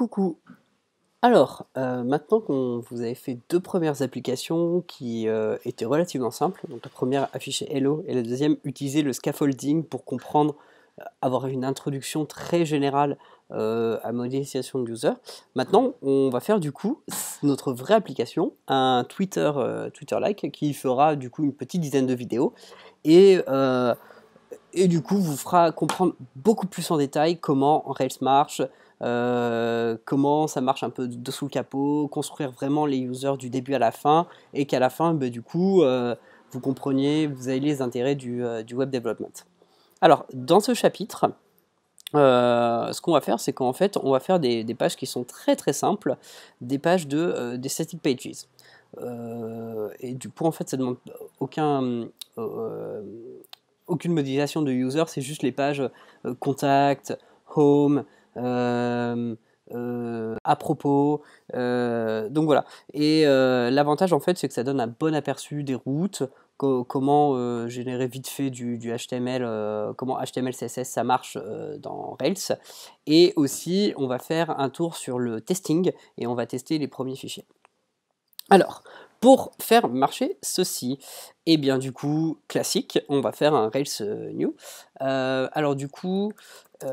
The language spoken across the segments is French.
Coucou. Alors, maintenant qu'on vous avez fait deux premières applications qui étaient relativement simples, donc la première affichait Hello et la deuxième utilisait le scaffolding pour comprendre, avoir une introduction très générale à modélisation de user. Maintenant, on va faire du coup notre vraie application, un Twitter, Twitter-like, qui fera du coup une petite dizaine de vidéos et, euh, et du coup vous fera comprendre beaucoup plus en détail comment Rails marche, comment ça marche un peu dessous le capot, construire vraiment les users du début à la fin, et qu'à la fin, du coup, vous compreniez, vous avez les intérêts du web development. Alors, dans ce chapitre, ce qu'on va faire, c'est qu'en fait, on va faire des pages qui sont très très simples, des pages des static pages. Et du coup, en fait, ça ne demande euh, aucune modélisation de user, c'est juste les pages contact, home, euh, à propos, donc voilà. Et l'avantage en fait, c'est que ça donne un bon aperçu des routes, comment générer vite fait du HTML, comment HTML, CSS ça marche dans Rails. Et aussi, on va faire un tour sur le testing et on va tester les premiers fichiers. Alors, pour faire marcher ceci, et bien du coup, classique, on va faire un Rails new. Alors du coup,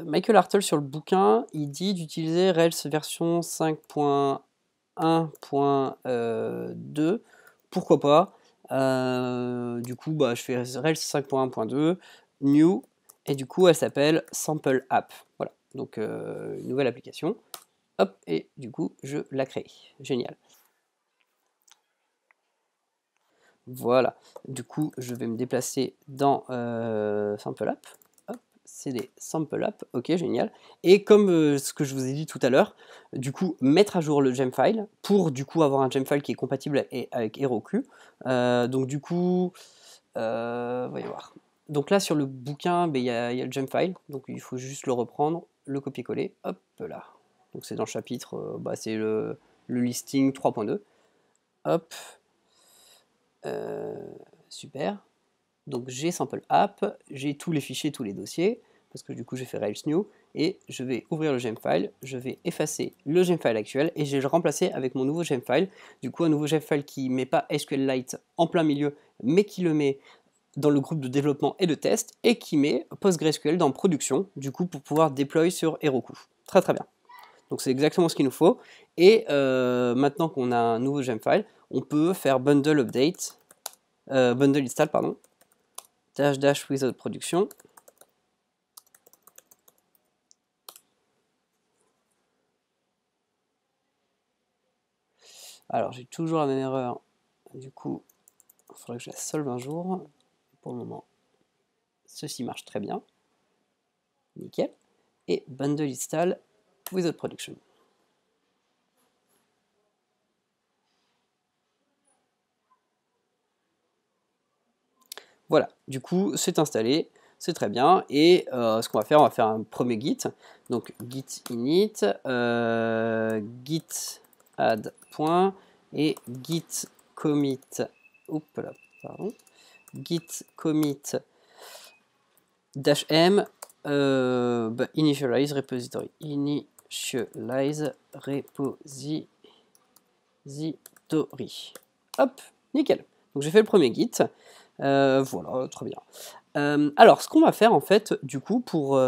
Michael Hartle sur le bouquin, il dit d'utiliser Rails version 5.1.2. Pourquoi pas? Du coup, je fais Rails 5.1.2, new, et du coup, elle s'appelle Sample App. Voilà, donc une nouvelle application. Hop, et du coup, je la crée. Génial. Voilà, du coup, je vais me déplacer dans Sample App. Hop, CD Sample App, ok, génial. Et comme ce que je vous ai dit tout à l'heure, du coup, mettre à jour le gemfile pour du coup avoir un gemfile qui est compatible avec Heroku. Donc du coup, voyons voir. Donc là, sur le bouquin, il y a le gemfile, donc il faut juste le reprendre, le copier-coller, hop là. Donc c'est dans le chapitre, c'est le listing 3.2. Hop, super. Donc j'ai sample app, j'ai tous les fichiers, tous les dossiers, parce que du coup j'ai fait Rails new, et je vais ouvrir le gemfile, je vais effacer le gemfile actuel, et je vais le remplacer avec mon nouveau gemfile. Du coup un nouveau gemfile qui ne met pas SQLite en plein milieu, mais qui le met dans le groupe de développement et de test, et qui met PostgreSQL dans production, du coup pour pouvoir déployer sur Heroku. Très très bien. Donc c'est exactement ce qu'il nous faut. Et maintenant qu'on a un nouveau gemfile, on peut faire bundle update, bundle install, pardon, dash without production. Alors j'ai toujours la même erreur, du coup il faudrait que je la solve un jour. Pour le moment, ceci marche très bien. Nickel. Et bundle install without production. Voilà, du coup c'est installé, c'est très bien. Et ce qu'on va faire, on va faire un premier git. Donc git init, git add point et git commit. Pardon. Git commit dash m initialize repository. Initialize repository. Hop, nickel. Donc j'ai fait le premier git. Voilà, très bien. Alors, ce qu'on va faire en fait, du coup, pour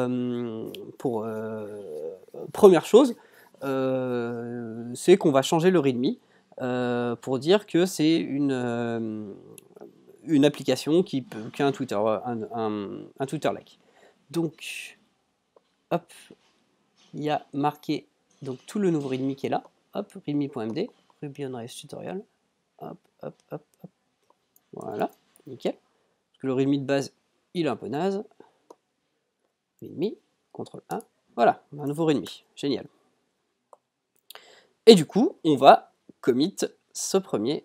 première chose, c'est qu'on va changer le readme pour dire que c'est une application qui a un Twitter, un Twitter-like. Donc, hop, il y a marqué donc tout le nouveau readme qui est là. Hop, readme.md, Ruby on Rails tutorial. Hop, hop, hop, hop. Voilà, nickel. Parce que le readme de base, il est un peu naze. Readme, CTRL A. Voilà, on a un nouveau readme. Génial. Et du coup, on va commit ce premier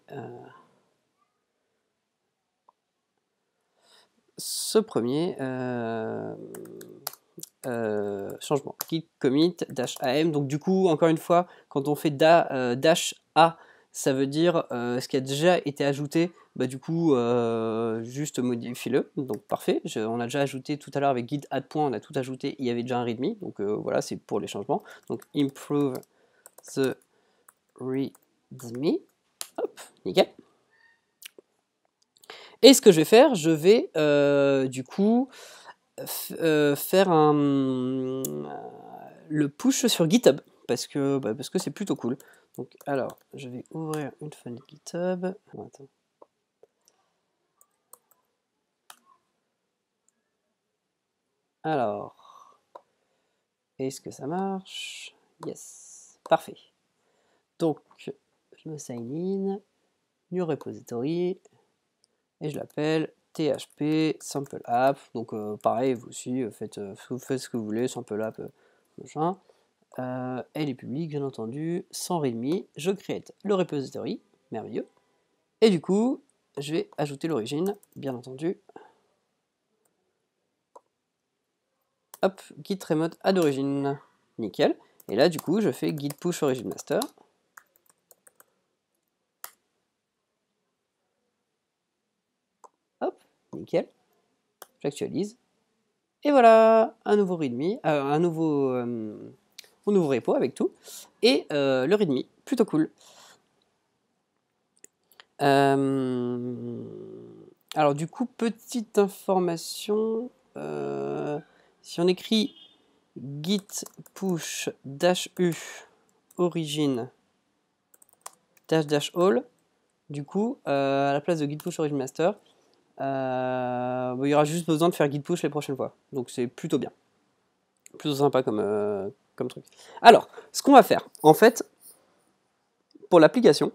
changement. Git commit dash am. Donc du coup, encore une fois, quand on fait dash a, ça veut dire ce qui a déjà été ajouté. Du coup, juste modifie-le. Donc parfait. On a déjà ajouté tout à l'heure avec git add point, on a tout ajouté. Il y avait déjà un readme. Donc voilà, c'est pour les changements. Donc improve the readme. Hop, nickel. Et ce que je vais faire, je vais du coup faire le push sur GitHub parce que c'est plutôt cool. Donc alors, je vais ouvrir une fenêtre GitHub. Attends. Alors, est-ce que ça marche? Yes, parfait. Donc, je me sign in, new repository, et je l'appelle thp sample app. Donc pareil, vous aussi, faites ce que vous voulez, sample app, machin. Elle est publique, bien entendu, sans readme. Je crée le repository, merveilleux. Et du coup, je vais ajouter l'origine, bien entendu. Hop, git remote add origin, nickel. Et là, du coup, je fais git push origin master. Hop, nickel. J'actualise. Et voilà, un nouveau readme, un nouveau repo avec tout. Et le readme, plutôt cool. Alors du coup, petite information, si on écrit git push -u origin -all, du coup, à la place de git push origin master, il y aura juste besoin de faire git push les prochaines fois. Donc c'est plutôt bien. Plutôt sympa comme truc. Alors, ce qu'on va faire, en fait, pour l'application,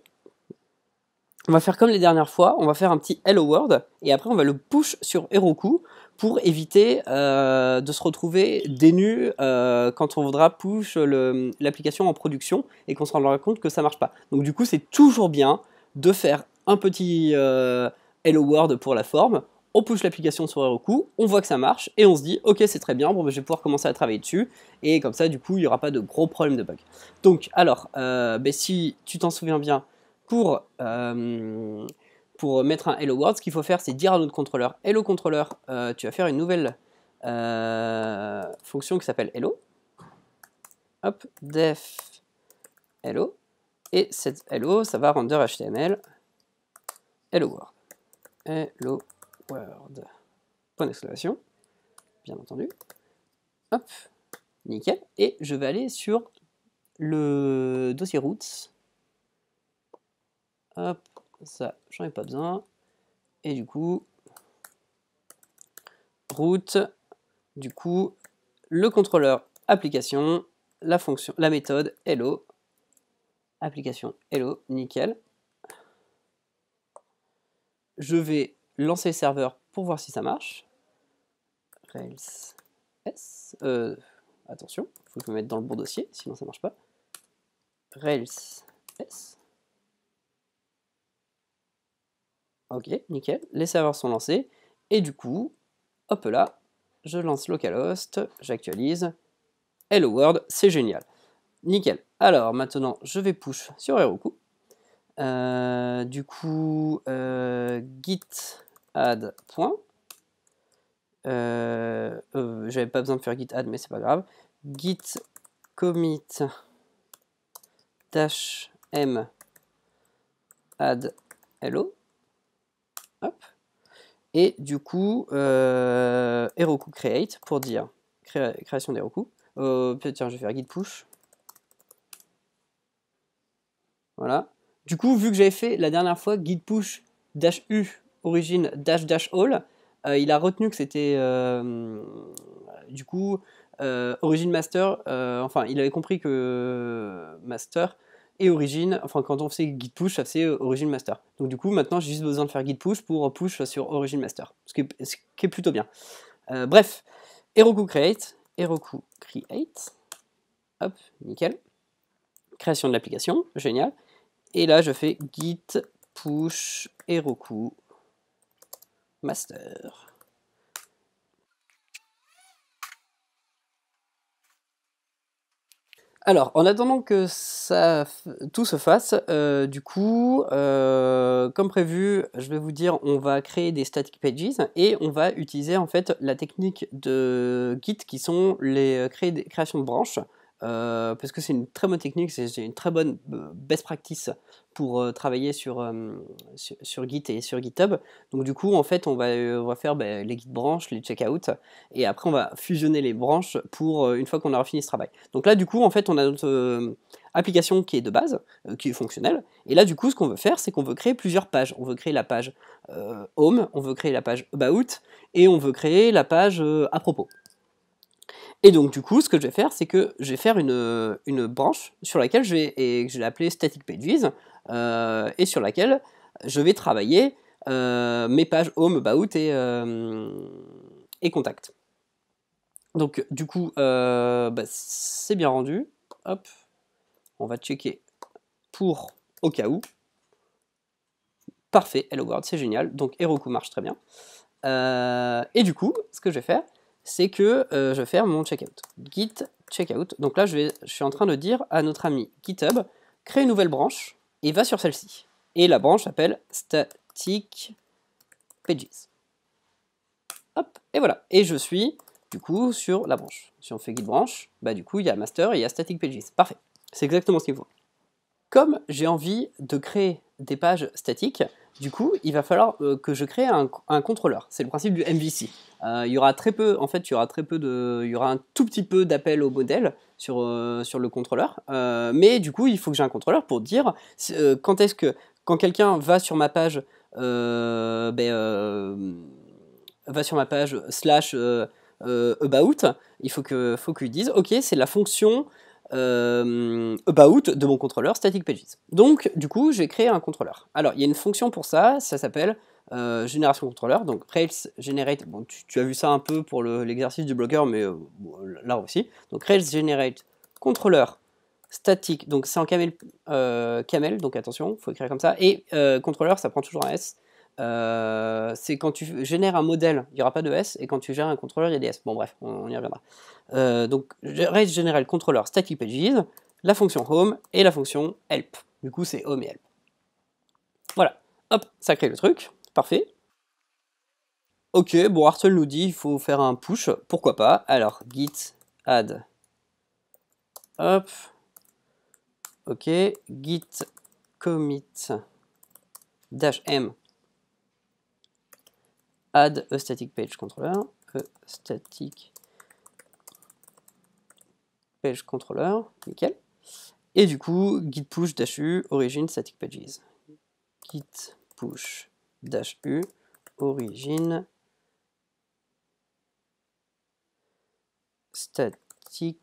on va faire comme les dernières fois, on va faire un petit hello world, et après on va le push sur Heroku pour éviter de se retrouver dénu quand on voudra push l'application en production et qu'on se rendra compte que ça marche pas. Donc du coup, c'est toujours bien de faire un petit hello world pour la forme. On push l'application sur Heroku, on voit que ça marche et on se dit ok, c'est très bien, bon, je vais pouvoir commencer à travailler dessus, et comme ça du coup il n'y aura pas de gros problèmes de bug. Donc alors, si tu t'en souviens bien, pour mettre un hello world, ce qu'il faut faire, c'est dire à notre contrôleur hello contrôleur, tu vas faire une nouvelle fonction qui s'appelle hello. Hop, def hello, et cette hello, ça va render HTML hello world. Hello world. Point d'exclamation, bien entendu. Hop, nickel. Et je vais aller sur le dossier routes. Hop, ça, j'en ai pas besoin. Et du coup, route, du coup, le contrôleur application, la fonction, la méthode hello, application hello, nickel. Je vais lancer le serveur pour voir si ça marche. Rails S, attention, il faut que je me mette dans le bon dossier, sinon ça marche pas. Rails S. Ok, nickel, les serveurs sont lancés, et du coup, hop là, je lance localhost, j'actualise, hello world, c'est génial. Nickel. Alors maintenant, je vais push sur Heroku. Du coup, git add point. J'avais pas besoin de faire git add, mais c'est pas grave. Git commit -m add hello. Hop. Et du coup, Heroku create pour dire création d'Heroku. Tiens, je vais faire git push. Voilà. Du coup, vu que j'avais fait la dernière fois git push -u origin -all, il a retenu que c'était du coup origin master. Enfin, il avait compris que master et origin, enfin quand on faisait git push, ça faisait origin master. Donc du coup, maintenant j'ai juste besoin de faire git push pour push sur origin master, ce qui est plutôt bien. Bref, Heroku create, hop, nickel. Création de l'application, génial. Et là, je fais git push Heroku master. Alors, en attendant que tout se fasse, du coup, comme prévu, je vais vous dire, on va créer des static pages et on va utiliser en fait la technique de Git qui sont les créations de branches. parce que c'est une très bonne technique, c'est une très bonne best practice pour travailler sur Git et sur GitHub. Donc du coup, en fait, on va faire les git branches, les checkout, et après on va fusionner les branches pour une fois qu'on aura fini ce travail. Donc là, du coup, en fait, on a notre application qui est de base, qui est fonctionnelle, et là, du coup, ce qu'on veut faire, c'est qu'on veut créer plusieurs pages. On veut créer la page Home, on veut créer la page About, et on veut créer la page à propos. Et donc du coup, ce que je vais faire, c'est que je vais faire une branche sur laquelle je vais l'appeler Static Pages, et sur laquelle je vais travailler mes pages Home, About et Contact. Donc du coup, c'est bien rendu. Hop, on va checker pour au cas où. Parfait, Hello World, c'est génial. Donc Heroku marche très bien. Et du coup, ce que je vais faire, c'est que je vais faire mon checkout. Git checkout. Donc là, je suis en train de dire à notre ami GitHub, crée une nouvelle branche et va sur celle-ci. Et la branche s'appelle Static Pages. Hop, et voilà. Et je suis du coup sur la branche. Si on fait git branch, du coup, il y a master et il y a Static Pages. Parfait. C'est exactement ce qu'il faut. Comme j'ai envie de créer des pages statiques, du coup, il va falloir que je crée un contrôleur. C'est le principe du MVC. Il y aura très peu, en fait, il y aura un tout petit peu d'appel au modèle sur le contrôleur, mais du coup, il faut que j'ai un contrôleur pour dire quand quelqu'un va sur ma page, slash about, il faut qu'il dise, ok, c'est la fonction about de mon contrôleur Static Pages. Donc, du coup, j'ai créé un contrôleur. Alors, il y a une fonction pour ça s'appelle génération contrôleur. Donc, Rails generate. Bon, tu as vu ça un peu pour l'exercice du blogueur, mais là aussi. Donc, Rails generate contrôleur static. Donc, c'est en camel, donc attention, il faut écrire comme ça. Et contrôleur, ça prend toujours un S. C'est quand tu génères un modèle, il n'y aura pas de S, et quand tu gères un contrôleur, il y a des S. Bon, bref, on y reviendra. Donc, Rails General Controller Static Pages, la fonction Home et la fonction Help. Du coup, c'est Home et Help. Voilà. Hop, ça crée le truc. Parfait. Ok, bon, Artel nous dit il faut faire un push. Pourquoi pas? Alors, git add. Hop. Ok, git commit -m add a static page controller. Static page controller, nickel. Et du coup, git push -u origin static pages. Git push -u origin static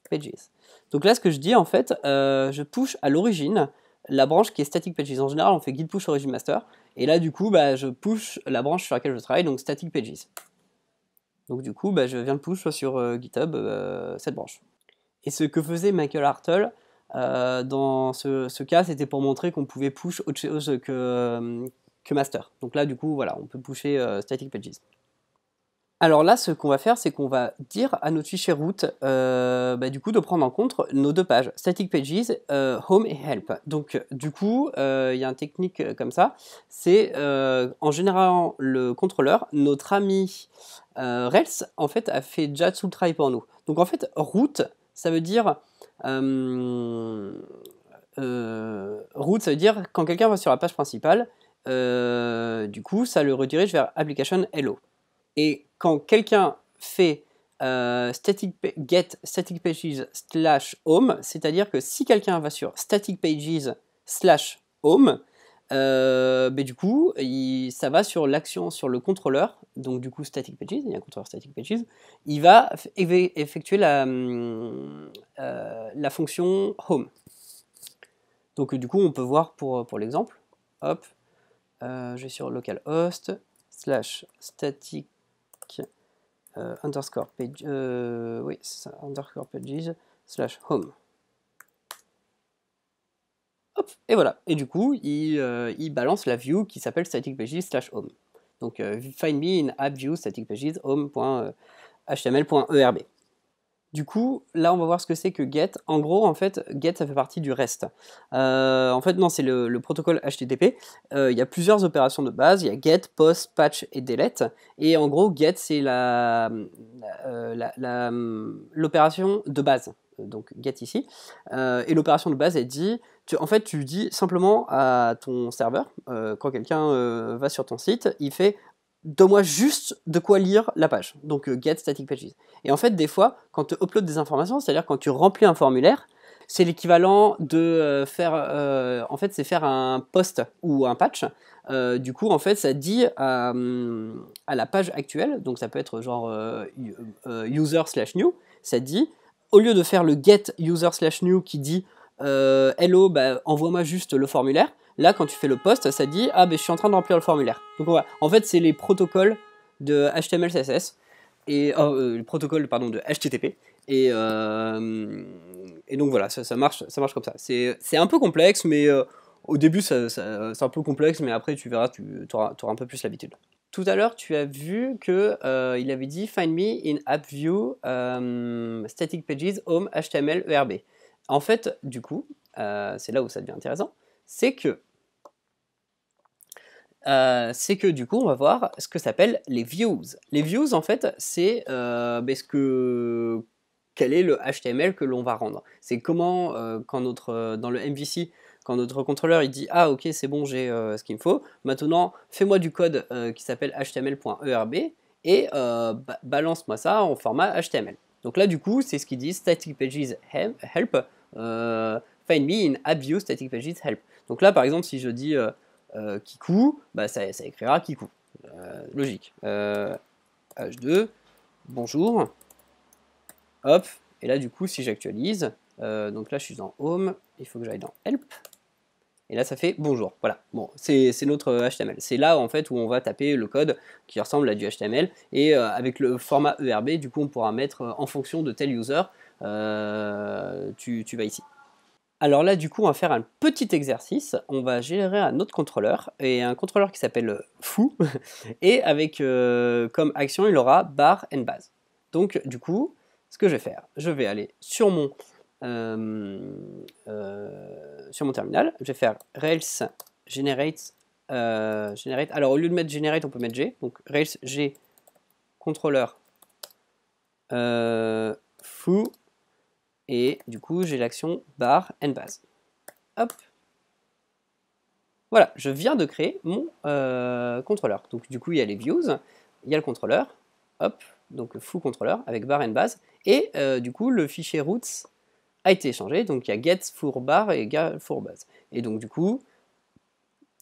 pages. Donc là, ce que je dis en fait, je push à l'origine la branche qui est static pages. En général, on fait git push origin master. Et là, du coup, je push la branche sur laquelle je travaille, donc static pages. Donc du coup, je viens de push sur GitHub cette branche. Et ce que faisait Michael Hartle dans ce cas, c'était pour montrer qu'on pouvait push autre chose que master. Donc là, du coup, voilà, on peut pusher static pages. Alors là, ce qu'on va faire, c'est qu'on va dire à notre fichier root, du coup, de prendre en compte nos deux pages, static pages, home et help. Donc, du coup, il y a une technique comme ça, c'est en générant le contrôleur, notre ami Rails, en fait, a fait déjà tout le travail pour nous. Donc, en fait, root, ça veut dire root, ça veut dire quand quelqu'un va sur la page principale, du coup, ça le redirige vers application hello. Et quand quelqu'un fait get static pages /home, c'est-à-dire que si quelqu'un va sur static pages /home, du coup, ça va sur l'action, sur le contrôleur, donc du coup static pages, il y a un contrôleur static pages, il va effectuer la fonction home. Donc du coup, on peut voir pour l'exemple, hop, je vais sur localhost /static underscore page, oui, c'est ça, underscore pages /home. Hop, et voilà. Et du coup, il balance la view qui s'appelle static pages /home. Donc, find me in app view static pages home.html.erb. Du coup, là, on va voir ce que c'est que get. En gros, en fait, get, ça fait partie du REST. En fait, non, c'est le protocole HTTP. Il y a plusieurs opérations de base. Il y a get, post, patch et delete. Et en gros, get, c'est l'opération de base. Donc, get ici. Et l'opération de base, elle dit, en fait, tu dis simplement à ton serveur, quand quelqu'un va sur ton site, il fait donne-moi juste de quoi lire la page. Donc get static pages. Et en fait, des fois, quand tu uploads des informations, c'est-à-dire quand tu remplis un formulaire, c'est l'équivalent de en fait, c'est faire un post ou un patch. Du coup, en fait, ça dit à la page actuelle, donc ça peut être genre user slash new, ça dit, au lieu de faire le get user slash new qui dit hello, bah, envoie-moi juste le formulaire. Là, quand tu fais le post, ça dit ah ben je suis en train de remplir le formulaire. Donc voilà. En fait, c'est les protocoles de HTML, CSS et le protocole pardon de HTTP et donc voilà, ça marche comme ça. C'est un peu complexe, mais au début c'est un peu complexe, mais après tu verras, tu auras un peu plus l'habitude. Tout à l'heure, tu as vu que il avait dit Find me in app view static pages home HTML ERB. En fait, du coup, c'est là où ça devient intéressant, c'est que du coup, on va voir ce que s'appelle les views. Les views, en fait, c'est quel est le HTML que l'on va rendre. C'est comment, quand dans le MVC, quand notre contrôleur il dit ah ok c'est bon j'ai ce qu'il me faut, maintenant fais-moi du code qui s'appelle html.erb et balance-moi ça en format HTML. Donc là du coup c'est ce qu'il dit static pages help find me in app view static pages help. Donc là par exemple si je dis Kikou, bah ça écrira Kikou. Logique. H2, bonjour. Hop. Et là, du coup, si j'actualise, donc là, je suis dans Home, il faut que j'aille dans Help. Et là, ça fait bonjour. Voilà. Bon, c'est notre HTML. C'est là, en fait, où on va taper le code qui ressemble à du HTML. Et avec le format ERB, du coup, on pourra mettre en fonction de tel user, tu vas ici. Alors là, du coup, on va faire un petit exercice. On va générer un autre contrôleur, et un contrôleur qui s'appelle foo, et avec comme action, il aura bar and base. Donc, du coup, ce que je vais faire, je vais aller sur mon terminal, je vais faire Rails generate, generate. Alors, au lieu de mettre generate, on peut mettre G. Donc, Rails G contrôleur foo. Et du coup, j'ai l'action bar and base. Hop. Voilà, je viens de créer mon contrôleur. Donc du coup, il y a les views, il y a le contrôleur. Hop, donc foo contrôleur avec bar and base. Et du coup, le fichier routes a été changé. Donc il y a get for bar et get for base. Et donc du coup,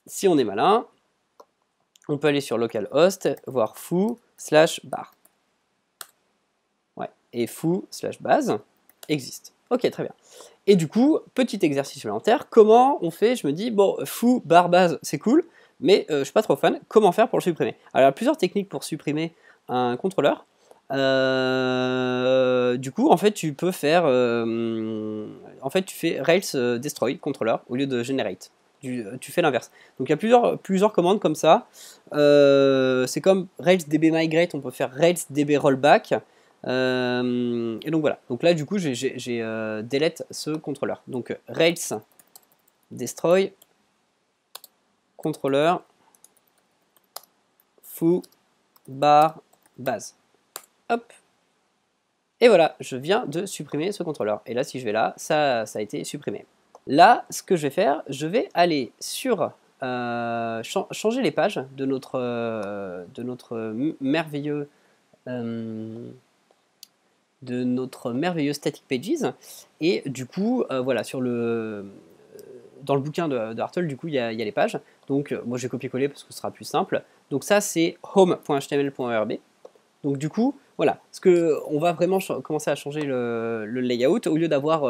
si on est malin, on peut aller sur localhost, voir foo slash bar. Ouais, et foo slash base existe. Ok, très bien. Et du coup, petit exercice supplémentaire, comment on fait? Je me dis, bon, foo, bar, base, c'est cool, mais je suis pas trop fan. Comment faire pour le supprimer? Alors, il y a plusieurs techniques pour supprimer un contrôleur. Du coup, en fait, tu peux faire... en fait, tu fais Rails destroy contrôleur au lieu de generate. Tu fais l'inverse. Donc, il y a plusieurs commandes comme ça. C'est comme Rails db migrate, on peut faire Rails db rollback. Et donc voilà. Donc là, du coup, j'ai delete ce contrôleur. Donc Rails destroy contrôleur foo bar base. Hop. Et voilà, je viens de supprimer ce contrôleur. Et là, si je vais là, ça a été supprimé. Là, ce que je vais faire, je vais aller sur changer les pages de notre merveilleux static pages. Et du coup, voilà, dans le bouquin de Hartle, du coup, il y a les pages. Donc, moi, j'ai copié-collé parce que ce sera plus simple. Donc ça, c'est home.html.erb. Donc du coup, voilà, on va vraiment commencer à changer le layout. Au lieu d'avoir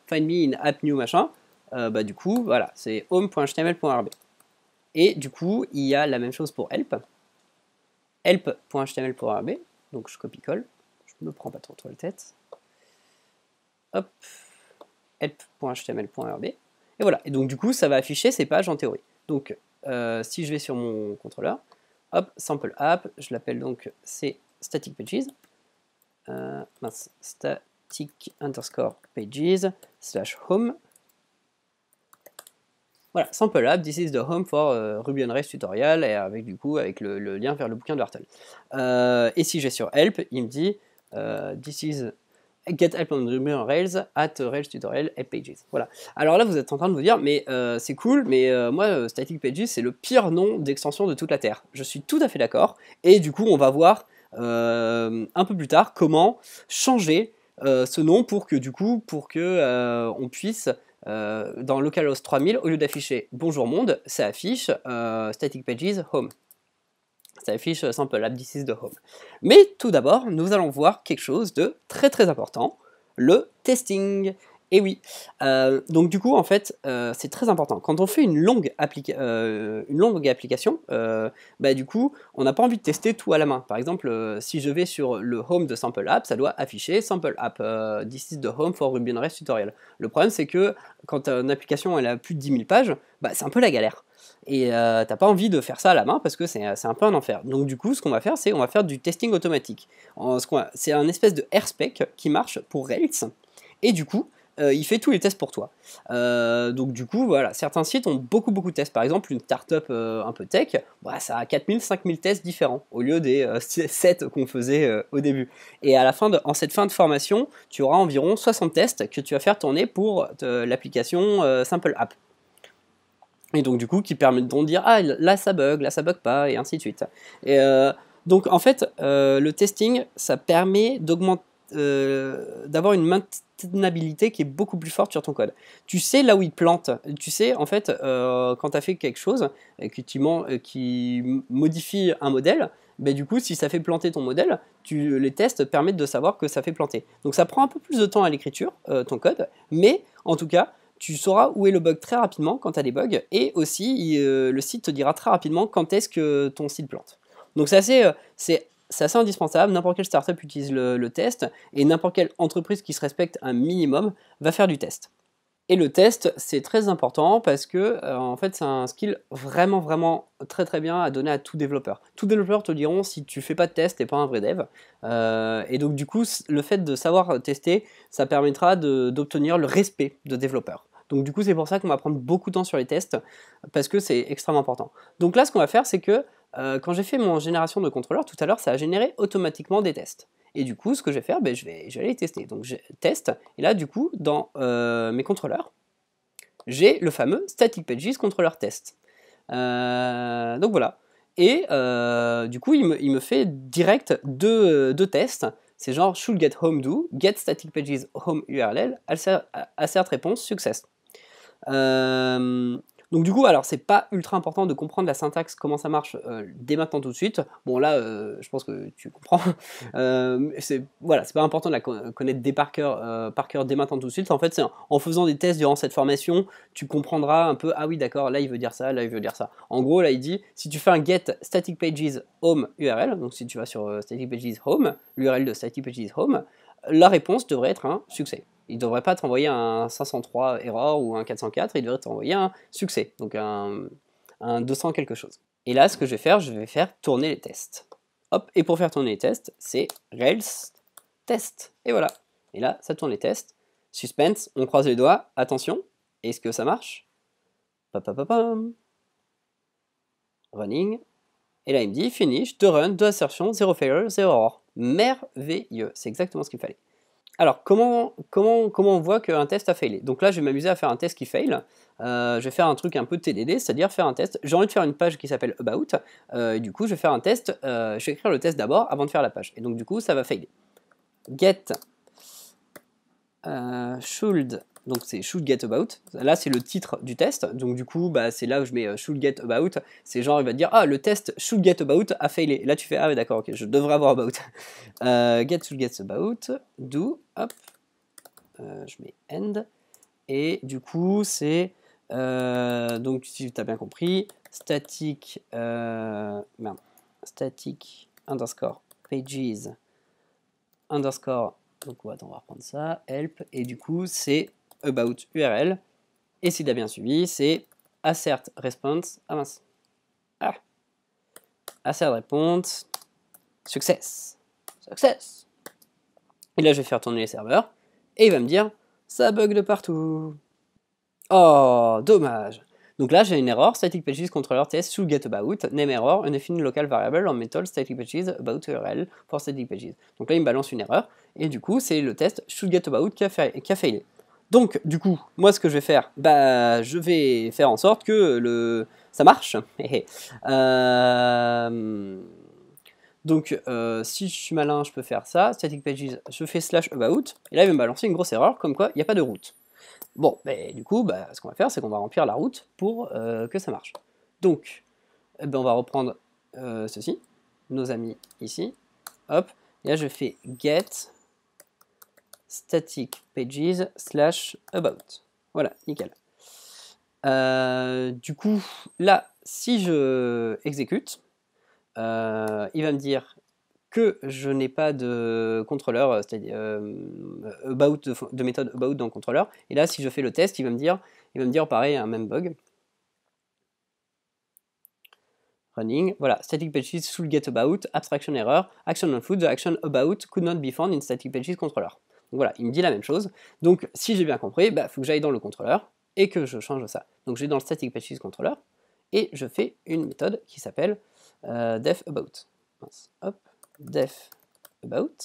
find me in app new machin, bah du coup, voilà, c'est home.html.erb. Et du coup, il y a la même chose pour help. help.html.erb. Donc je copie-colle. Je me prends pas trop la tête. Hop, help.html.erb. Et voilà, et donc du coup, ça va afficher ces pages en théorie. Donc, si je vais sur mon contrôleur, hop, sample app, je l'appelle donc c'est static pages. static underscore pages slash home. Voilà, sample app, this is the home for Ruby on Rails tutorial, et avec du coup avec le lien vers le bouquin de Hurtle. Et si j'ai sur help, il me dit this is get help on Ruby on Rails at Rails tutorial help pages. Voilà. Alors là, vous êtes en train de vous dire, mais c'est cool, mais moi, static pages, c'est le pire nom d'extension de toute la Terre. Je suis tout à fait d'accord. Et du coup, on va voir un peu plus tard comment changer ce nom pour que du coup, on puisse dans localhost 3000, au lieu d'afficher bonjour monde, ça affiche static pages home. Ça affiche sample app this is the home. Mais tout d'abord, nous allons voir quelque chose de très très important, le testing. Et oui, donc du coup, en fait, c'est très important. Quand on fait une longue application, bah, du coup, on n'a pas envie de tester tout à la main. Par exemple, si je vais sur le home de Sample App, ça doit afficher Sample App, this is the home for Ruby on Rails tutorial. Le problème, c'est que quand une application elle a plus de 10 000 pages, bah, c'est un peu la galère. Et t'as pas envie de faire ça à la main parce que c'est un peu un enfer. Donc du coup, ce qu'on va faire, c'est on va faire du testing automatique. C'est un espèce de RSpec qui marche pour Rails. Et du coup, il fait tous les tests pour toi. Donc du coup, voilà, certains sites ont beaucoup de tests. Par exemple, une startup un peu tech, bah, ça a 4000, 5000 tests différents, au lieu des 7 qu'on faisait au début. Et à la fin en cette fin de formation, tu auras environ 60 tests que tu vas faire tourner pour l'application Simple App. Et donc du coup, qui permettront de dire, ah là ça bug pas, et ainsi de suite. Et donc en fait, le testing, ça permet d'avoir une maintenabilité qui est beaucoup plus forte sur ton code. Tu sais là où il plante. Tu sais, en fait, quand tu as fait quelque chose qui modifie un modèle, ben, du coup, si ça fait planter ton modèle, les tests permettent de savoir que ça fait planter. Donc ça prend un peu plus de temps à l'écriture, ton code, mais en tout cas, tu sauras où est le bug très rapidement quand tu as des bugs, et aussi le site te dira très rapidement quand est-ce que ton site plante. Donc c'est assez indispensable, n'importe quelle startup utilise le test, et n'importe quelle entreprise qui se respecte un minimum va faire du test. Et le test, c'est très important parce que en fait, c'est un skill vraiment très bien à donner à tout développeur. Tout développeur te diront, si tu fais pas de test, t'es pas un vrai dev. Et donc du coup, le fait de savoir tester, ça permettra d'obtenir le respect de développeur. Donc du coup, c'est pour ça qu'on va prendre beaucoup de temps sur les tests, parce que c'est extrêmement important. Donc là, ce qu'on va faire, c'est que quand j'ai fait mon génération de contrôleurs, tout à l'heure, ça a généré automatiquement des tests. Et du coup, ce que je vais faire, ben, je vais aller les tester. Donc je teste, et là, du coup, dans mes contrôleurs, j'ai le fameux static pages controller test. Donc voilà. Et du coup, il me fait direct deux tests. C'est genre should get home do, get static pages home URL, assert réponse, success. Donc du coup, alors c'est pas ultra important de comprendre la syntaxe, comment ça marche dès maintenant tout de suite. Bon là, je pense que tu comprends. Voilà, c'est pas important de la connaître par cœur dès maintenant tout de suite. En fait, c'est en faisant des tests durant cette formation, tu comprendras un peu, ah oui d'accord, là il veut dire ça, là il veut dire ça. En gros, là il dit, si tu fais un get static pages home URL, donc si tu vas sur static pages home, l'URL de static pages home, la réponse devrait être un succès. Il ne devrait pas t'envoyer un 503 error ou un 404, il devrait t'envoyer un succès, donc un 200 quelque chose. Et là, ce que je vais faire tourner les tests. Hop, et pour faire tourner les tests, c'est Rails test. Et voilà. Et là, ça tourne les tests. Suspense, on croise les doigts. Attention, est-ce que ça marche? Papapapam. Running. Et là, il me dit finish, 2 runs, 2 assertions, 0 failure, 0 error. Merveilleux, c'est exactement ce qu'il fallait. Alors, comment on voit qu'un test a failé? Donc là, je vais m'amuser à faire un test qui fail. Je vais faire un truc un peu TDD, c'est-à-dire faire un test. J'ai envie de faire une page qui s'appelle About. Et du coup, je vais faire un test. Je vais écrire le test d'abord avant de faire la page. Et donc, du coup, ça va failer. Get should. Donc, c'est should get about. Là, c'est le titre du test. Donc, du coup, bah, c'est là où je mets should get about. C'est genre, il va te dire, ah, le test should get about a failé. Là, tu fais, ah, ouais, d'accord, ok, je devrais avoir about. Get should get about. Do. Hop. Je mets end. Et du coup, c'est donc si tu as bien compris, static static underscore pages underscore, donc attends, on va reprendre ça, help, et du coup c'est about URL, et si tu as bien suivi, c'est assert response, ah mince, assert response, success. Et là je vais faire tourner les serveurs, et il va me dire ça bug de partout. Oh, dommage. Donc là, j'ai une erreur, static pages controller test should get about, name error, undefined local variable on method static pages about URL for static pages. Donc là, il me balance une erreur, et du coup, c'est le test should get about qui a failé. Donc, du coup, moi, ce que je vais faire, bah, je vais faire en sorte que ça marche. Donc, si je suis malin, je peux faire ça, static pages, je fais slash about, et là, il va me balancer une grosse erreur, comme quoi, il n'y a pas de route. Bon, ben, du coup, bah, ce qu'on va faire, c'est qu'on va remplir la route pour que ça marche. Donc, ben, on va reprendre ceci, nos amis ici, hop, et là je fais get static pages slash about. Voilà, nickel. Du coup, là, si je exécute, il va me dire que je n'ai pas de contrôleur, c'est-à-dire about de méthode about dans le contrôleur. Et là, si je fais le test, il va me dire pareil, un même bug. Running, voilà, static pages should get about, abstraction error, action on foot, the action about could not be found in static pages controller. Donc voilà, il me dit la même chose. Donc si j'ai bien compris, il faut que j'aille dans le contrôleur et que je change ça. Donc je vais dans le static pages controller et je fais une méthode qui s'appelle def about. Hop, def about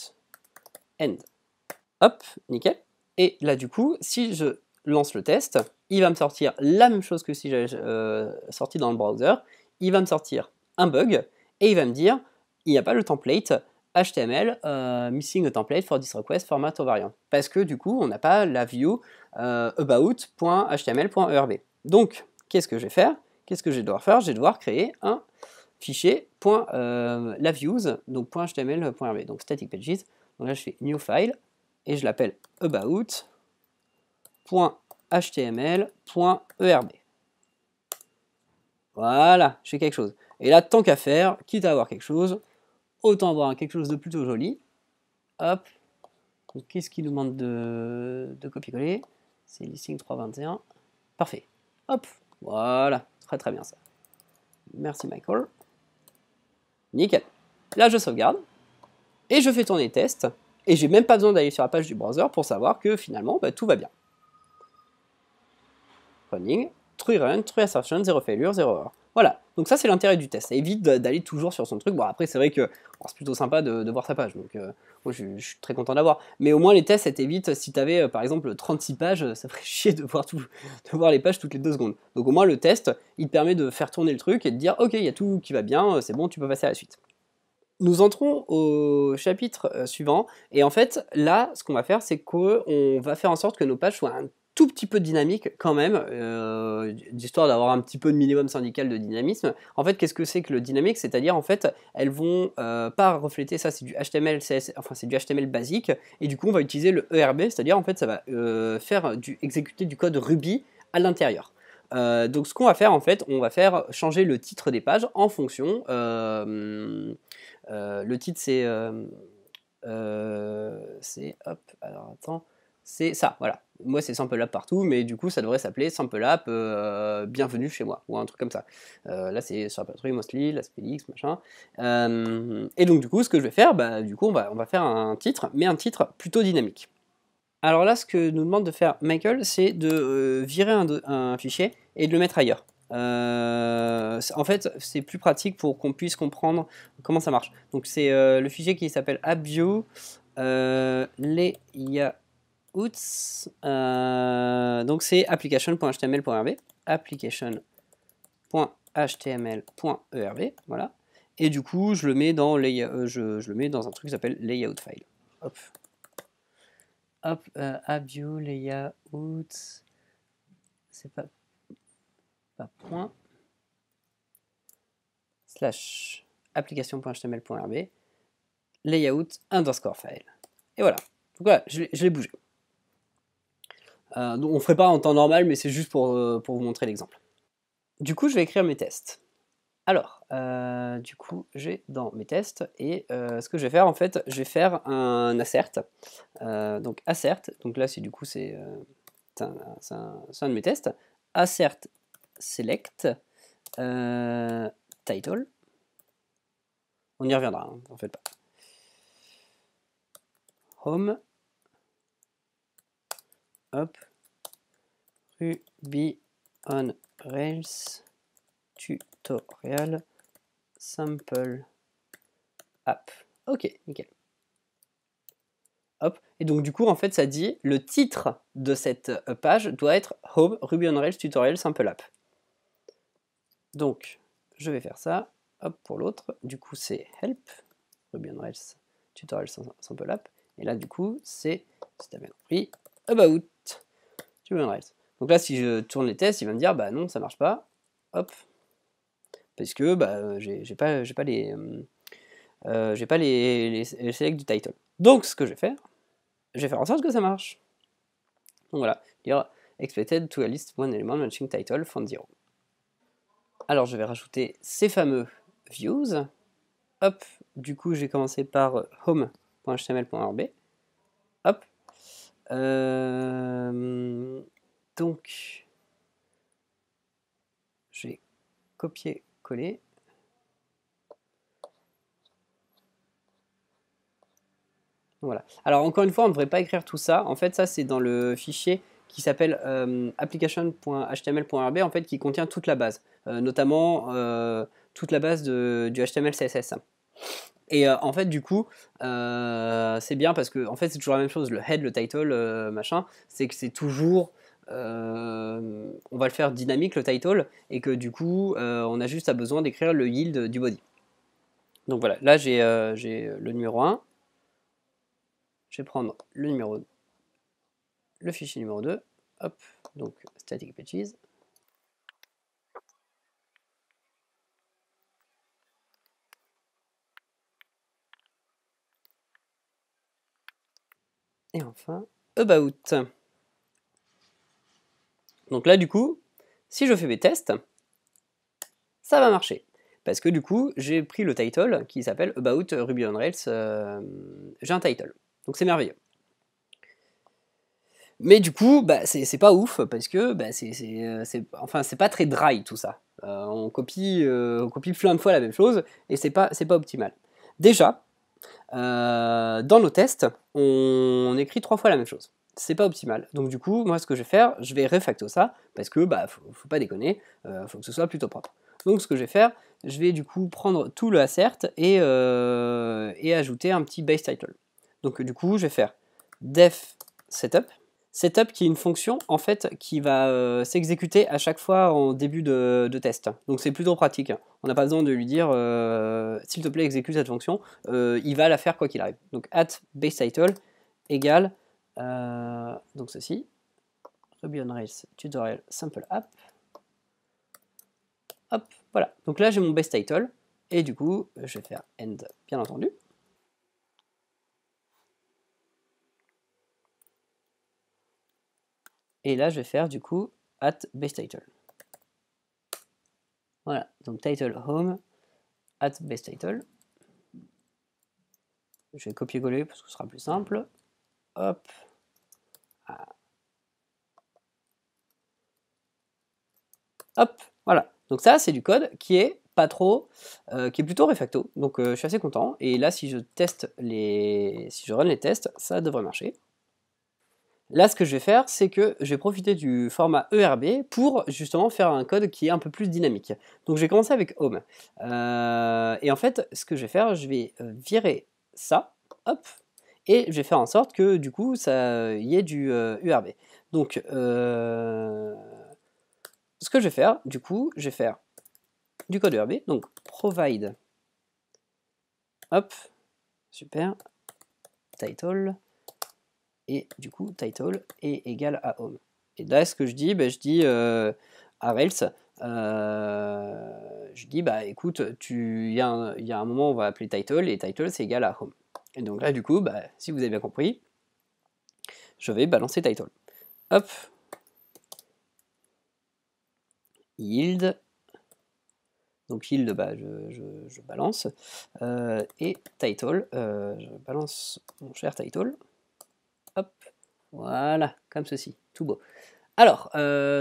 end. Hop, nickel. Et là du coup, si je lance le test, il va me sortir la même chose que si j'avais sorti dans le browser. Il va me sortir un bug et il va me dire il n'y a pas le template HTML missing a template for this request format or variant. Parce que du coup, on n'a pas la view about.html.erb. Donc, qu'est-ce que je vais faire? Qu'est-ce que je vais devoir faire? Je vais devoir créer un fichier .la views, donc .html.erb, donc static pages. Donc là, je fais new file et je l'appelle about.html.erb. Voilà, j'ai quelque chose. Et là, tant qu'à faire, quitte à avoir quelque chose, autant avoir quelque chose de plutôt joli. Hop. Qu'est-ce qu'il nous demande de copier-coller? C'est listing 321. Parfait. Hop. Voilà. Très très bien ça. Merci Michael. Nickel. Là, je sauvegarde. Et je fais tourner le test. Et j'ai même pas besoin d'aller sur la page du browser pour savoir que finalement, tout va bien. Running. True run, true assertion, 0 failure, 0 error. Voilà, donc ça c'est l'intérêt du test, ça évite d'aller toujours sur son truc. Bon après c'est vrai que c'est plutôt sympa de voir sa page, donc moi je suis très content d'avoir. Mais au moins les tests ça t'évite, si tu avais par exemple 36 pages, ça ferait chier de voir les pages toutes les 2 secondes. Donc au moins le test, il te permet de faire tourner le truc et de dire ok il y a tout qui va bien, c'est bon tu peux passer à la suite. Nous entrons au chapitre suivant, et en fait, là, ce qu'on va faire, c'est qu'on va faire en sorte que nos pages soient un tout petit peu dynamiques quand même, d'histoire d'avoir un petit peu de minimum syndical de dynamisme. En fait, qu'est-ce que c'est que le dynamique? C'est-à-dire, en fait, elles vont pas refléter ça, c'est du HTML, enfin c'est du HTML basique, et du coup, on va utiliser le ERB, c'est-à-dire, en fait, ça va exécuter du code Ruby à l'intérieur. Donc ce qu'on va faire en fait, on va faire changer le titre des pages en fonction. Le titre c'est hop, alors attends, c'est ça, voilà. Moi c'est Simple App partout, mais du coup ça devrait s'appeler Simple App Bienvenue chez moi, ou un truc comme ça. Là c'est sur la patrouille Mostly, la Spelix, machin. Et donc du coup ce que je vais faire, du coup on va faire un titre, mais un titre plutôt dynamique. Alors là, ce que nous demande de faire Michael, c'est de virer un fichier et de le mettre ailleurs. En fait, c'est plus pratique pour qu'on puisse comprendre comment ça marche. Donc c'est le fichier qui s'appelle appview layouts. Donc c'est application.html.erb, application.html.erb, voilà. Et du coup, je le mets dans je le mets dans un truc qui s'appelle layout file. Hop. Hop, appview, layout, c'est pas point, slash application.html.rb, layout underscore file. Et voilà. Donc voilà, je l'ai bougé. Donc on ne ferait pas en temps normal, mais c'est juste pour vous montrer l'exemple. Du coup, je vais écrire mes tests. Alors, du coup, j'ai dans mes tests, et ce que je vais faire, en fait, je vais faire un assert. Donc assert, donc là, du coup, c'est un de mes tests. Assert select title. On y reviendra, hein, en fait pas. Home. hop, Ruby on Rails tutorial sample app. Ok, nickel. Hop. Et donc du coup, en fait, ça dit le titre de cette page doit être Home Ruby on Rails tutorial sample app. Donc, je vais faire ça. Hop, pour l'autre, du coup, c'est Help Ruby on Rails tutorial sample app. Et là, du coup, c'est, si tu as bien compris, About Ruby on Rails. Donc là, si je tourne les tests, il va me dire, bah non, ça marche pas. Hop. Parce que bah, j'ai pas les select du title. Donc, ce que je vais faire en sorte que ça marche. Donc voilà, dire expected to a list one element matching title font 0. Alors je vais rajouter ces fameux views. Hop, du coup j'ai commencé par home.html.rb. Hop. Donc je vais copier-coller. Voilà. Alors encore une fois, on ne devrait pas écrire tout ça. En fait, ça c'est dans le fichier qui s'appelle application.html.rb, en fait, qui contient toute la base, notamment toute la base du HTML CSS. Et en fait, du coup, c'est bien parce que en fait, c'est toujours la même chose. Le head, le title, machin, c'est que c'est toujours on va le faire dynamique le title, et que du coup, on a juste besoin d'écrire le yield du body. Donc voilà, là j'ai le numéro 1. Je vais prendre le fichier numéro 2, hop, donc static pages. Et enfin, about. Donc là, du coup, si je fais mes tests, ça va marcher. Parce que du coup, j'ai pris le title qui s'appelle About Ruby on Rails. J'ai un title. Donc c'est merveilleux. Mais du coup, bah, c'est pas ouf parce que bah, c'est pas très dry tout ça. On copie plein de fois la même chose et c'est pas optimal. Déjà, dans nos tests, on écrit 3 fois la même chose. C'est pas optimal. Donc du coup, moi ce que je vais faire, je vais refacto ça parce que bah faut pas déconner, faut que ce soit plutôt propre. Donc ce que je vais faire, je vais du coup prendre tout le assert et ajouter un petit base title. Donc du coup, je vais faire def setup. Setup qui est une fonction en fait qui va s'exécuter à chaque fois en début de test. Donc c'est plutôt pratique. On n'a pas besoin de lui dire s'il te plaît exécute cette fonction, il va la faire quoi qu'il arrive. Donc at base title égale donc ceci, Ruby on Rails tutorial sample app. Hop, voilà. Donc là j'ai mon base title et du coup je vais faire end bien entendu. Et là, je vais faire du coup at base title. Voilà, donc title home at base title. Je vais copier-coller parce que ce sera plus simple. Hop. Ah. Hop, voilà. Donc ça, c'est du code qui est pas trop, qui est plutôt refacto. Donc je suis assez content. Et là, si je run les tests, ça devrait marcher. Là, ce que je vais faire, c'est que je vais profiter du format ERB pour justement faire un code qui est un peu plus dynamique. Donc, je vais commencer avec Home. Et en fait, ce que je vais faire, je vais virer ça, hop, et je vais faire en sorte que du coup, ça y ait du ERB. Donc, ce que je vais faire, du coup, je vais faire du code ERB. Donc, provide, hop, super, title. Et du coup, title est égal à home. Et là, ce que je dis, je dis à Rails, je dis, bah écoute, il y a un moment où on va appeler title, et title c'est égal à home. Et donc là, du coup, si vous avez bien compris, je vais balancer title. Hop. Yield. Donc yield, je balance. Et title, je balance mon cher title. Hop. Voilà, comme ceci, tout beau. Alors,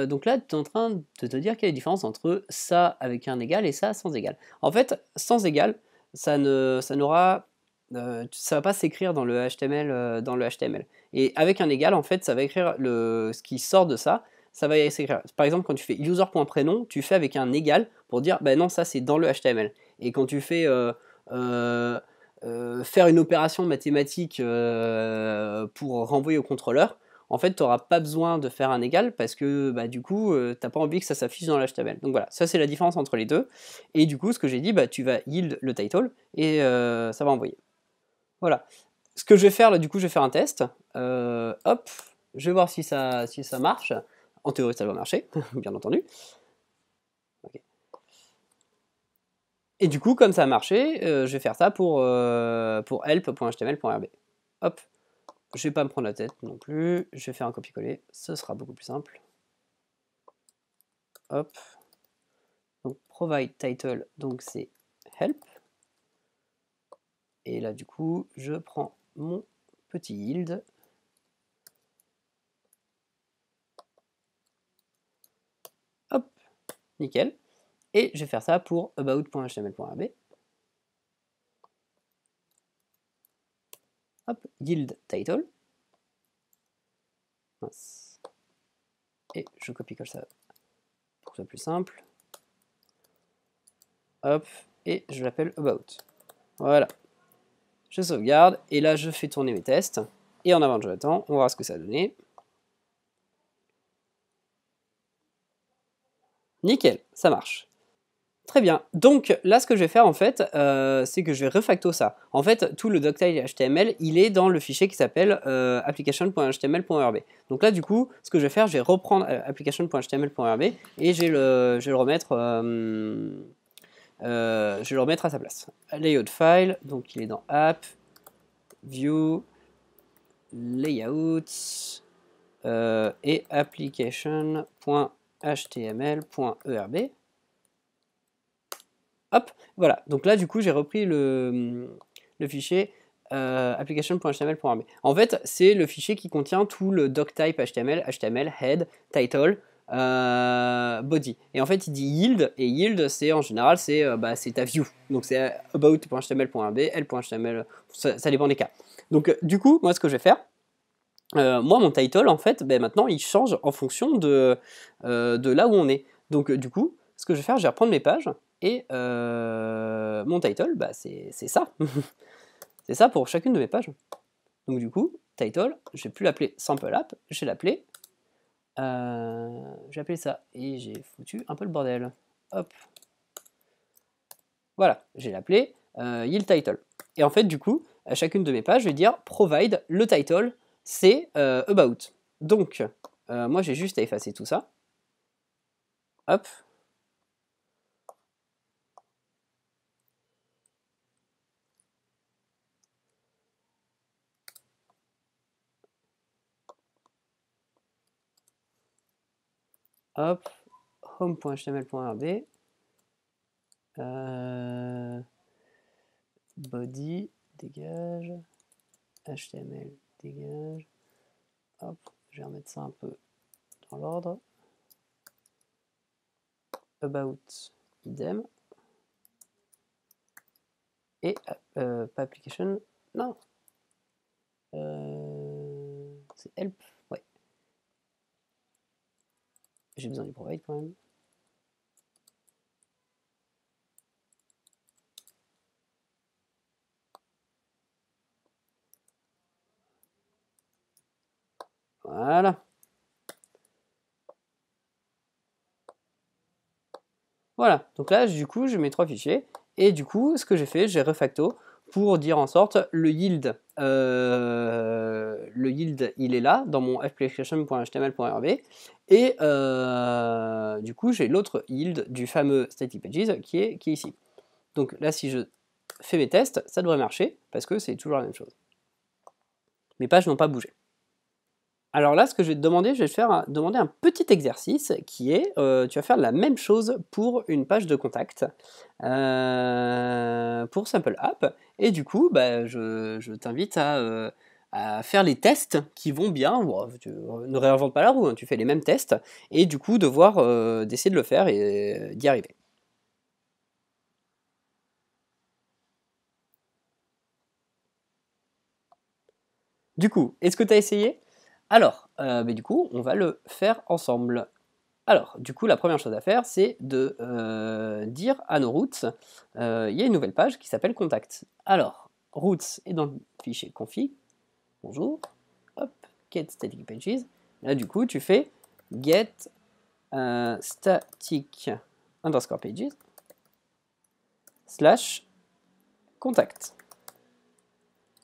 donc là, tu es en train de te dire quelle est la différence entre ça avec un égal et ça sans égal. En fait, sans égal, ça n'aura ça va pas s'écrire dans le HTML, dans le HTML. Et avec un égal, en fait, ça va écrire ce qui sort de ça. Ça va s'écrire. Par exemple, quand tu fais user.prénom, tu fais avec un égal pour dire, bah non, ça c'est dans le HTML. Et quand tu fais faire une opération mathématique pour renvoyer au contrôleur, en fait, tu n'auras pas besoin de faire un égal parce que bah, du coup, tu n'as pas envie que ça s'affiche dans l'HTML. Donc voilà, ça c'est la différence entre les deux. Et du coup, ce que j'ai dit, bah, tu vas yield le title et ça va envoyer. Voilà. Ce que je vais faire là, du coup, je vais faire un test. Hop, je vais voir si ça marche. En théorie, ça doit marcher, bien entendu. Ok. Et du coup, comme ça a marché, je vais faire ça pour help.html.rb. Hop, je vais pas me prendre la tête non plus. Je vais faire un copier-coller, ce sera beaucoup plus simple. Hop. Donc provide title, donc c'est help. Et là, du coup, je prends mon petit yield. Hop, nickel. Et je vais faire ça pour about.html.rb. Hop, yield title. Et je copie-colle ça pour que ce soit plus simple. Hop, et je l'appelle about. Voilà. Je sauvegarde, et là je fais tourner mes tests. Et en avant de Jonathan, on va voir ce que ça a donné. Nickel, ça marche. Très bien. Donc là, ce que je vais faire en fait, c'est que je vais refacto ça. En fait, tout le doctail HTML, il est dans le fichier qui s'appelle application.html.rb. Donc là, du coup, ce que je vais faire, je vais reprendre application.html.rb et je vais le remettre à sa place. Layout file, donc il est dans app, view, layouts et application.html.erb. Hop, voilà. Donc là, du coup, j'ai repris le fichier application.html.rb. En fait, c'est le fichier qui contient tout le doctype HTML, HTML, head, title, body. Et en fait, il dit yield, et yield, c'est en général, c'est ta view. Donc c'est about.html.rb, l.html, ça dépend des cas. Donc du coup, moi, ce que je vais faire, moi, mon title, en fait, ben, maintenant, il change en fonction de là où on est. Donc du coup, ce que je vais faire, je vais reprendre mes pages, et mon title, bah, c'est ça. C'est ça pour chacune de mes pages. Donc du coup, title, je vais plus l'appeler sample app, je vais l'appeler ça, et j'ai foutu un peu le bordel. Hop. Voilà, j'ai l'appelé yield title. Et en fait, du coup, à chacune de mes pages, je vais dire provide le title, c'est about. Donc, moi, j'ai juste à effacer tout ça. Hop. Hop, home.html.rb, body, dégage, HTML, dégage. Hop, je vais remettre ça un peu dans l'ordre. About, idem. Et pas application, non. C'est help, ouais. J'ai besoin du provide quand même. Voilà. Voilà, donc là, du coup, je mets 3 fichiers. Et du coup, ce que j'ai fait, j'ai refacto pour dire en sorte le yield, il est là dans mon application.html.rb. Et du coup, j'ai l'autre yield du fameux static pages qui est ici. Donc là, si je fais mes tests, ça devrait marcher parce que c'est toujours la même chose. Mes pages n'ont pas bougé. Alors là, ce que je vais te demander, je vais te demander un petit exercice qui est, tu vas faire la même chose pour une page de contact, pour Simple App. Et du coup, bah, je t'invite à faire les tests qui vont bien. Bon, ne réinvente pas la roue, hein, tu fais les mêmes tests. Et du coup, d'essayer de le faire et d'y arriver. Du coup, est-ce que tu as essayé? Alors, du coup, on va le faire ensemble. Alors, du coup, la première chose à faire, c'est de dire à nos routes, il y a une nouvelle page qui s'appelle Contact. Alors, routes est dans le fichier config, bonjour, hop, get static pages. Là, du coup, tu fais get static underscore pages slash contact.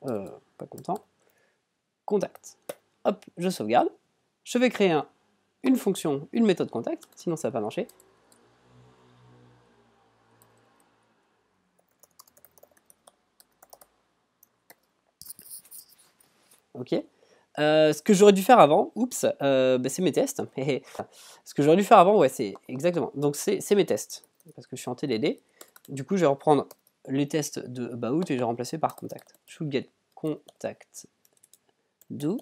Pas content. Contact. Hop, je sauvegarde. Je vais créer une fonction, une méthode contact, sinon ça va pas marcher. Ok. Ce que j'aurais dû faire avant, oups, c'est mes tests. Ce que j'aurais dû faire avant, ouais, c'est exactement. Donc c'est mes tests, parce que je suis en TDD. Du coup, je vais reprendre les tests de about et je vais remplacer par contact. Should get contact do.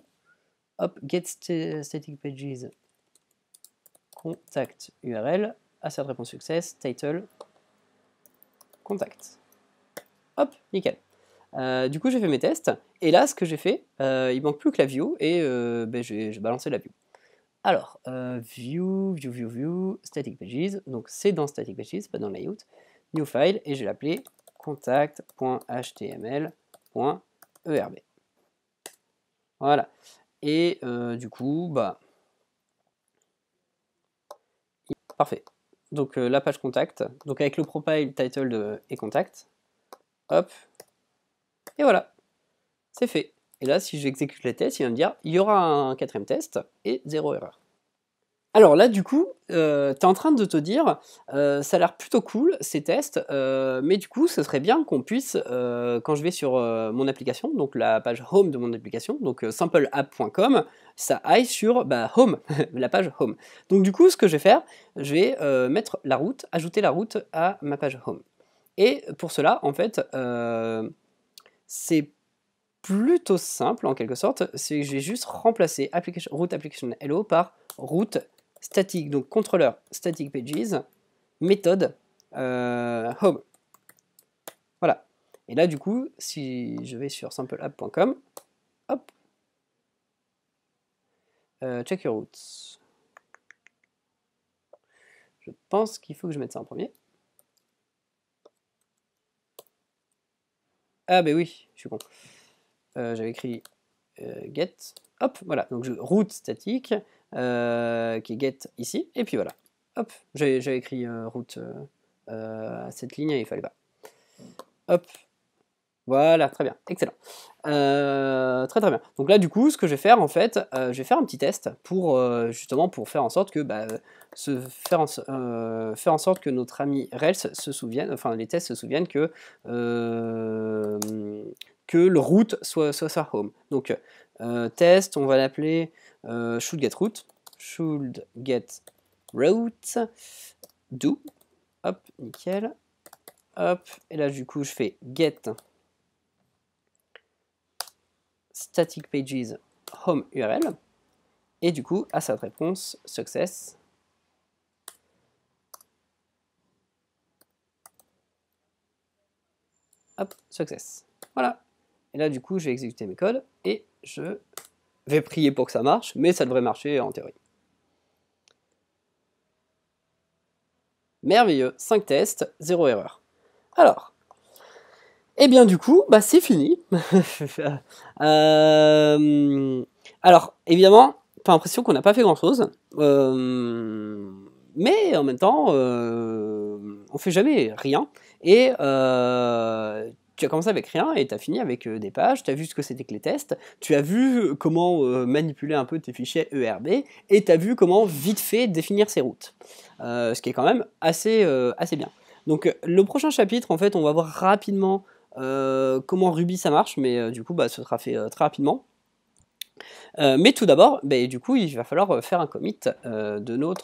Hop, get static pages contact URL, assert réponse success, title, contact. Hop, nickel. Du coup, j'ai fait mes tests, et là, ce que j'ai fait, il manque plus que la view, et j'ai balancé la view. Alors, view, static pages, donc c'est dans static pages, pas dans layout, new file, et je vais l'appeler contact.html.erb. Voilà. Et du coup, parfait. Donc la page contact, donc avec le profile title et contact, hop, et voilà, c'est fait. Et là, si j'exécute les tests, il va me dire il y aura un quatrième test et 0 erreur. Alors là, du coup, tu es en train de te dire ça a l'air plutôt cool ces tests, mais du coup, ce serait bien qu'on puisse, quand je vais sur mon application, donc la page home de mon application, donc simpleapp.com, ça aille sur home, la page home. Donc du coup, ce que je vais faire, je vais mettre la route, ajouter la route à ma page home. Et pour cela, en fait, c'est plutôt simple en quelque sorte, c'est que je vais juste remplacer route application hello par route static, donc contrôleur static pages, méthode home. Voilà. Et là du coup, si je vais sur simpleapp.com, hop, check your routes. Je pense qu'il faut que je mette ça en premier. Ah bah oui, je suis con. J'avais écrit get, hop, voilà, donc route statique, qui est get ici, et puis voilà, hop, j'avais écrit route à cette ligne et il fallait pas. Hop, voilà, très bien, excellent. Très bien. Donc là, du coup, ce que je vais faire, en fait, je vais faire un petit test pour justement pour faire en sorte que faire en sorte que notre ami Rails se souvienne, enfin les tests se souviennent que le route soit sa home. Donc test, on va l'appeler should get route, should get route do. Hop, nickel. Hop, et là du coup je fais get static pages home URL, et du coup à cette réponse success. Hop, success. Voilà. Et là du coup je vais exécuter mes codes et je vais prier pour que ça marche, mais ça devrait marcher en théorie. Merveilleux, 5 tests, 0 erreur. Alors, et bien du coup, c'est fini. Alors, évidemment, t'as l'impression qu'on n'a pas fait grand-chose, mais en même temps, on fait jamais rien. Et tu as commencé avec rien et tu as fini avec des pages, tu as vu ce que c'était que les tests, tu as vu comment manipuler un peu tes fichiers ERB, et tu as vu comment vite fait définir ces routes. Ce qui est quand même assez bien. Donc le prochain chapitre, en fait, on va voir rapidement comment Ruby ça marche, mais du coup ce sera fait très rapidement. Mais tout d'abord, du coup il va falloir faire un commit de nos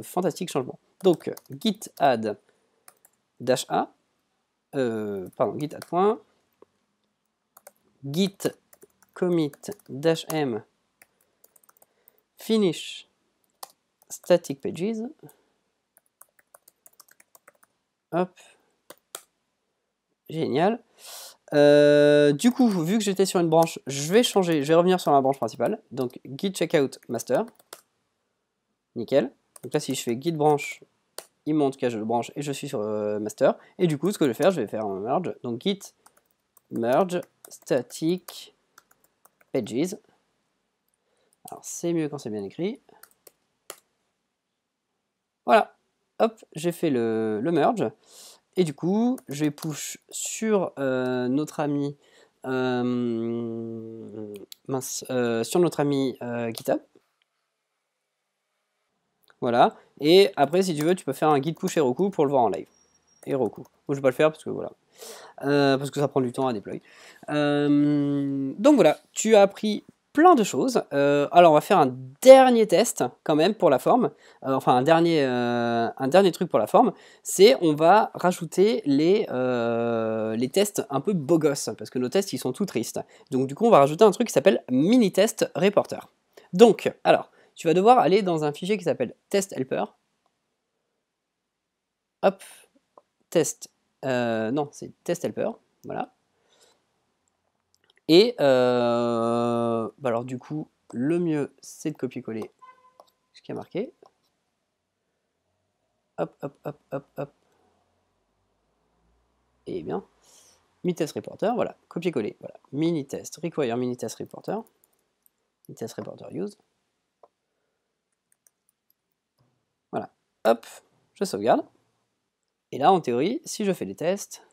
fantastiques changements. Donc git add -a, git add point, git commit -m finish static pages, hop, génial. Du coup, vu que j'étais sur une branche, je vais revenir sur ma branche principale. Donc git checkout master. Nickel. Donc là, si je fais git branch, il montre que je branche et je suis sur master. Et du coup, ce que je vais faire un merge. Donc git merge static pages. Alors c'est mieux quand c'est bien écrit. Voilà. Hop, j'ai fait le merge. Et du coup, je vais push sur notre ami GitHub. Voilà. Et après, si tu veux, tu peux faire un git push Heroku pour le voir en live. Heroku. Moi, je vais pas le faire parce que voilà. Parce que ça prend du temps à déployer. Donc voilà, tu as appris plein de choses. Alors on va faire un dernier test quand même pour la forme. Enfin un dernier truc pour la forme, c'est on va rajouter les tests un peu beaux gosses, parce que nos tests ils sont tout tristes. Donc du coup on va rajouter un truc qui s'appelle mini test reporter. Donc alors, tu vas devoir aller dans un fichier qui s'appelle test helper. Hop, test, non c'est test helper, voilà. Et alors du coup, le mieux, c'est de copier-coller ce qui est marqué. Hop, hop, hop, hop, hop. Et bien, mini-test reporter, voilà, copier-coller, voilà. Mini-test, require mini-test reporter. Mini-test reporter use. Voilà, hop, je sauvegarde. Et là, en théorie, si je fais les tests,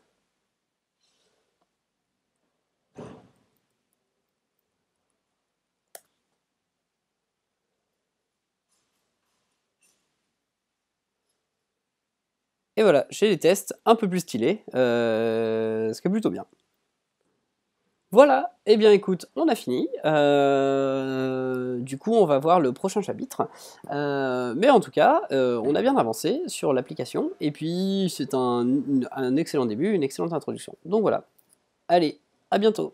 et voilà, j'ai les tests un peu plus stylés, ce qui est plutôt bien. Voilà, et bien écoute, on a fini. Du coup, on va voir le prochain chapitre. Mais en tout cas, on a bien avancé sur l'application. Et puis, c'est un excellent début, une excellente introduction. Donc voilà. Allez, à bientôt.